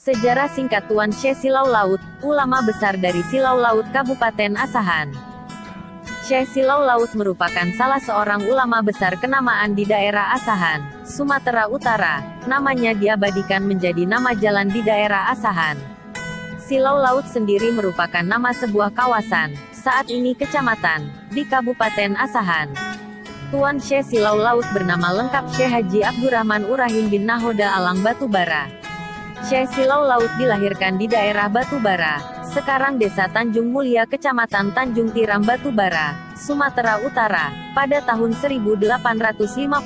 Sejarah singkat Tuan She Silau Laut, ulama besar dari Silau Laut Kabupaten Asahan. She Silau Laut merupakan salah seorang ulama besar kenamaan di daerah Asahan, Sumatera Utara. Namanya diabadikan menjadi nama jalan di daerah Asahan. Silau Laut sendiri merupakan nama sebuah kawasan, saat ini kecamatan, di Kabupaten Asahan. Tuan She Silau Laut bernama lengkap Syekh Haji Abdurrahman Urahim bin Nahoda Alang Batubara. She Silau Laut dilahirkan di daerah Batubara, sekarang Desa Tanjung Mulia Kecamatan Tanjung Tiram Batubara, Sumatera Utara, pada tahun 1858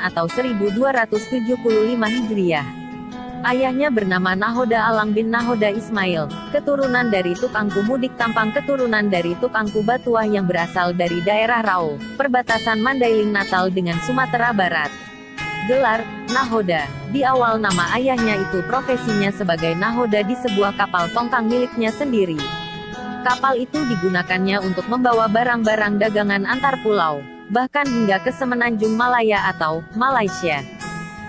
atau 1275 Hijriah. Ayahnya bernama Nahoda Alang bin Nahoda Ismail, keturunan dari Tukangku Mudik Tampang keturunan dari Tukangku Batuah yang berasal dari daerah Rau, perbatasan Mandailing Natal dengan Sumatera Barat. Gelar, Nahoda. Di awal nama ayahnya itu profesinya sebagai nahoda di sebuah kapal tongkang miliknya sendiri. Kapal itu digunakannya untuk membawa barang-barang dagangan antar pulau, bahkan hingga ke Semenanjung Malaya atau Malaysia.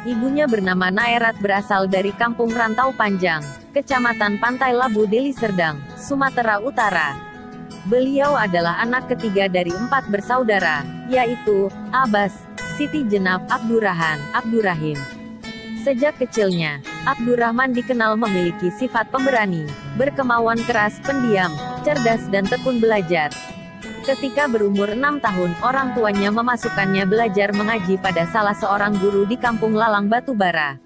Ibunya bernama Naerat berasal dari Kampung Rantau Panjang, Kecamatan Pantai Labu Deli Serdang, Sumatera Utara. Beliau adalah anak ketiga dari 4 bersaudara, yaitu Abbas, Siti Jenab, Abdurrahim. Sejak kecilnya, Abdurrahman dikenal memiliki sifat pemberani, berkemauan keras, pendiam, cerdas dan tekun belajar. Ketika berumur 6 tahun, orang tuanya memasukkannya belajar mengaji pada salah seorang guru di Kampung Lalang Batubara.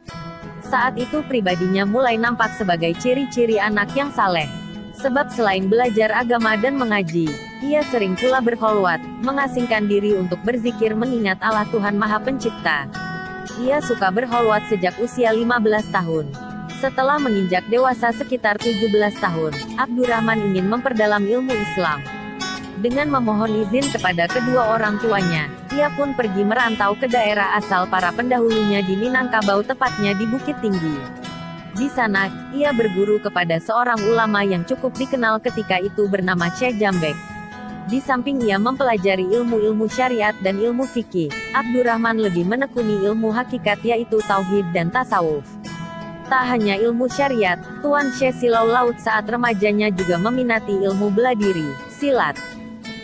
Saat itu pribadinya mulai nampak sebagai ciri-ciri anak yang saleh. Sebab selain belajar agama dan mengaji, ia sering pula berkholwat, mengasingkan diri untuk berzikir mengingat Allah Tuhan Maha Pencipta. Ia suka berkholwat sejak usia 15 tahun. Setelah menginjak dewasa sekitar 17 tahun, Abdurrahman ingin memperdalam ilmu Islam. Dengan memohon izin kepada kedua orang tuanya, ia pun pergi merantau ke daerah asal para pendahulunya di Minangkabau, tepatnya di Bukit Tinggi. Di sana, ia berguru kepada seorang ulama yang cukup dikenal ketika itu bernama Syekh Jambek. Di samping ia mempelajari ilmu-ilmu syariat dan ilmu fikih, Abdurrahman lebih menekuni ilmu hakikat yaitu tauhid dan tasawuf. Tak hanya ilmu syariat, Tuan She Silau Laut saat remajanya juga meminati ilmu bela diri, silat.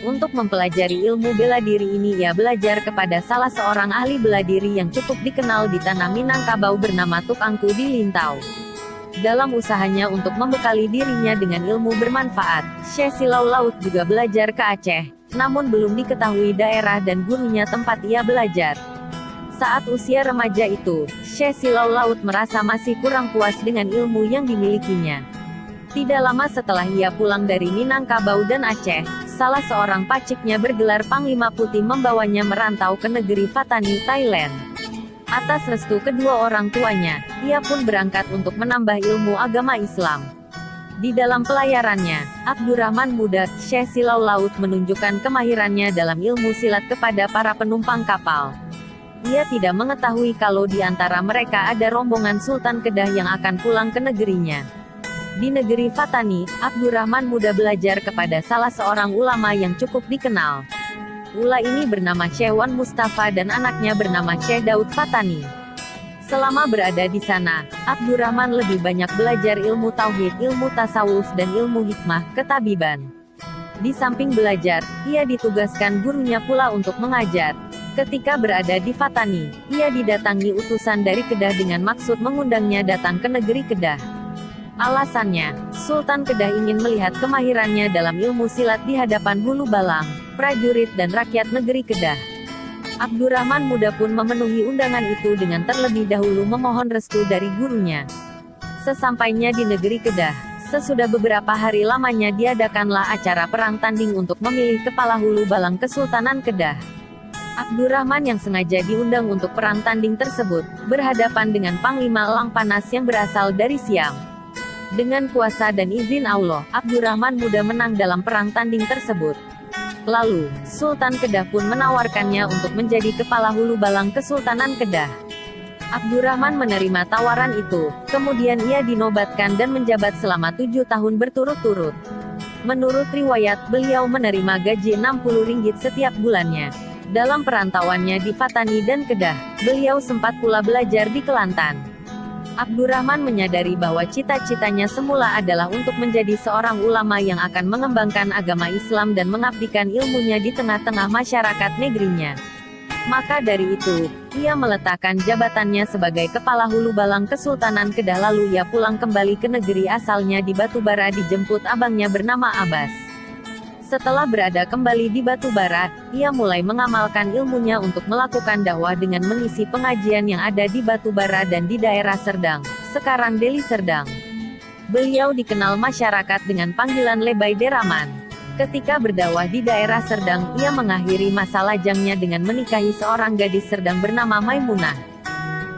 Untuk mempelajari ilmu bela diri ini ia belajar kepada salah seorang ahli bela diri yang cukup dikenal di tanah Minangkabau bernama Tukangku di Lintau. Dalam usahanya untuk membekali dirinya dengan ilmu bermanfaat, She Silau Laut juga belajar ke Aceh, namun belum diketahui daerah dan gurunya tempat ia belajar. Saat usia remaja itu, She Silau Laut merasa masih kurang puas dengan ilmu yang dimilikinya. Tidak lama setelah ia pulang dari Minangkabau dan Aceh, salah seorang paciknya bergelar Panglima Putih membawanya merantau ke negeri Fatani, Thailand. Atas restu kedua orang tuanya, ia pun berangkat untuk menambah ilmu agama Islam. Di dalam pelayarannya, Abdurrahman muda, She Silau Laut menunjukkan kemahirannya dalam ilmu silat kepada para penumpang kapal. Ia tidak mengetahui kalau di antara mereka ada rombongan Sultan Kedah yang akan pulang ke negerinya. Di negeri Fatani, Abdurrahman muda belajar kepada salah seorang ulama yang cukup dikenal. Ula ini bernama Syekh Wan Mustafa dan anaknya bernama Syekh Daud Fatani. Selama berada di sana, Abdurrahman lebih banyak belajar ilmu tauhid, ilmu tasawuf dan ilmu hikmah, ketabiban. Di samping belajar, ia ditugaskan gurunya pula untuk mengajar. Ketika berada di Fatani, ia didatangi utusan dari Kedah dengan maksud mengundangnya datang ke negeri Kedah. Alasannya, Sultan Kedah ingin melihat kemahirannya dalam ilmu silat di hadapan hulu balang, prajurit dan rakyat negeri Kedah. Abdurrahman muda pun memenuhi undangan itu dengan terlebih dahulu memohon restu dari gurunya. Sesampainya di negeri Kedah, sesudah beberapa hari lamanya diadakanlah acara perang tanding untuk memilih kepala hulu balang Kesultanan Kedah. Abdurrahman yang sengaja diundang untuk perang tanding tersebut, berhadapan dengan Panglima Elang Panas yang berasal dari Siam. Dengan kuasa dan izin Allah, Abdurrahman muda menang dalam perang tanding tersebut. Lalu, Sultan Kedah pun menawarkannya untuk menjadi kepala hulu balang Kesultanan Kedah. Abdurrahman menerima tawaran itu, kemudian ia dinobatkan dan menjabat selama 7 tahun berturut-turut. Menurut riwayat, beliau menerima gaji Rp60 setiap bulannya. Dalam perantauannya di Fatani dan Kedah, beliau sempat pula belajar di Kelantan. Abdurrahman menyadari bahwa cita-citanya semula adalah untuk menjadi seorang ulama yang akan mengembangkan agama Islam dan mengabdikan ilmunya di tengah-tengah masyarakat negerinya. Maka dari itu, ia meletakkan jabatannya sebagai Kepala Hulu Balang Kesultanan Kedah lalu ia pulang kembali ke negeri asalnya di Batubara dijemput abangnya bernama Abbas. Setelah berada kembali di Batubara, ia mulai mengamalkan ilmunya untuk melakukan dakwah dengan mengisi pengajian yang ada di Batubara dan di daerah Serdang, sekarang Deli Serdang. Beliau dikenal masyarakat dengan panggilan Lebay Deraman. Ketika berdakwah di daerah Serdang, ia mengakhiri masa lajangnya dengan menikahi seorang gadis Serdang bernama Maimunah.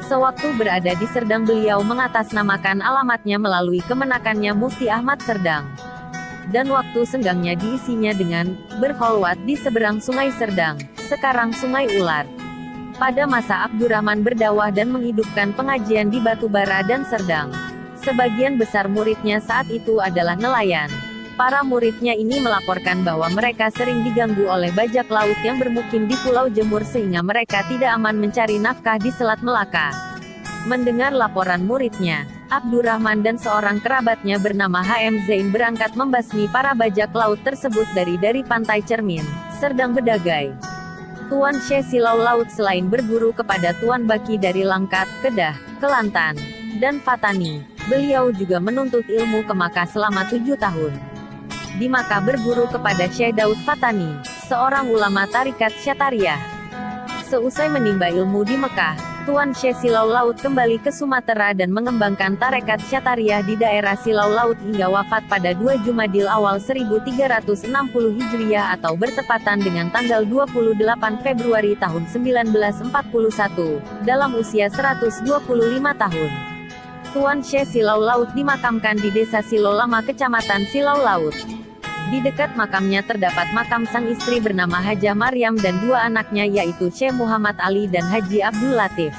Sewaktu berada di Serdang beliau mengatasnamakan alamatnya melalui kemenakannya Mufti Ahmad Serdang. Dan waktu senggangnya diisinya dengan berkholwat di seberang Sungai Serdang, sekarang Sungai Ular. Pada masa Abdurrahman berdakwah dan menghidupkan pengajian di Batubara dan Serdang, sebagian besar muridnya saat itu adalah nelayan. Para muridnya ini melaporkan bahwa mereka sering diganggu oleh bajak laut yang bermukim di Pulau Jemur sehingga mereka tidak aman mencari nafkah di Selat Melaka. Mendengar laporan muridnya, Abdurrahman dan seorang kerabatnya bernama HM Zain berangkat membasmi para bajak laut tersebut dari pantai Cermin, Serdang Bedagai. Tuan Syekh Silau Laut selain berguru kepada Tuan Baki dari Langkat, Kedah, Kelantan, dan Fatani, beliau juga menuntut ilmu ke Makkah selama 7 tahun. Di Makkah berguru kepada Syekh Daud Fatani, seorang ulama tarikat Syatariyah. Seusai menimba ilmu di Mekah, Tuan Syekh Silau Laut kembali ke Sumatera dan mengembangkan tarekat Syatariyah di daerah Silau Laut hingga wafat pada 2 Jumadil awal 1360 Hijriah atau bertepatan dengan tanggal 28 Februari tahun 1941, dalam usia 125 tahun. Tuan Syekh Silau Laut dimakamkan di Desa Silau Lama Kecamatan Silau Laut. Di dekat makamnya terdapat makam sang istri bernama Hajah Maryam dan 2 anaknya yaitu Syekh Muhammad Ali dan Haji Abdul Latif.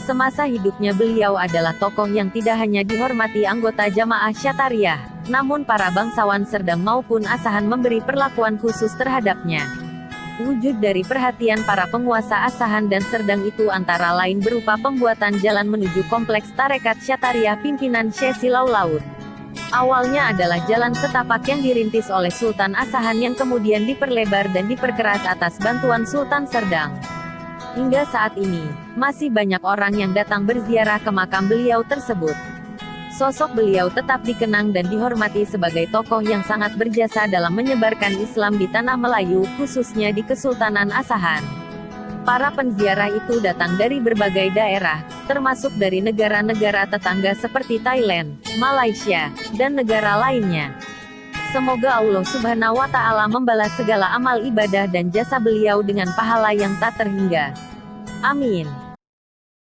Semasa hidupnya beliau adalah tokoh yang tidak hanya dihormati anggota jamaah Syatariyah, namun para bangsawan Serdang maupun Asahan memberi perlakuan khusus terhadapnya. Wujud dari perhatian para penguasa Asahan dan Serdang itu antara lain berupa pembuatan jalan menuju kompleks tarekat Syatariyah pimpinan Syekh Silau Laut. Awalnya adalah jalan setapak yang dirintis oleh Sultan Asahan yang kemudian diperlebar dan diperkeras atas bantuan Sultan Serdang. Hingga saat ini, masih banyak orang yang datang berziarah ke makam beliau tersebut. Sosok beliau tetap dikenang dan dihormati sebagai tokoh yang sangat berjasa dalam menyebarkan Islam di tanah Melayu, khususnya di Kesultanan Asahan. Para penziarah itu datang dari berbagai daerah, termasuk dari negara-negara tetangga seperti Thailand, Malaysia, dan negara lainnya. Semoga Allah Subhanahu wa Ta'ala membalas segala amal ibadah dan jasa beliau dengan pahala yang tak terhingga. Amin.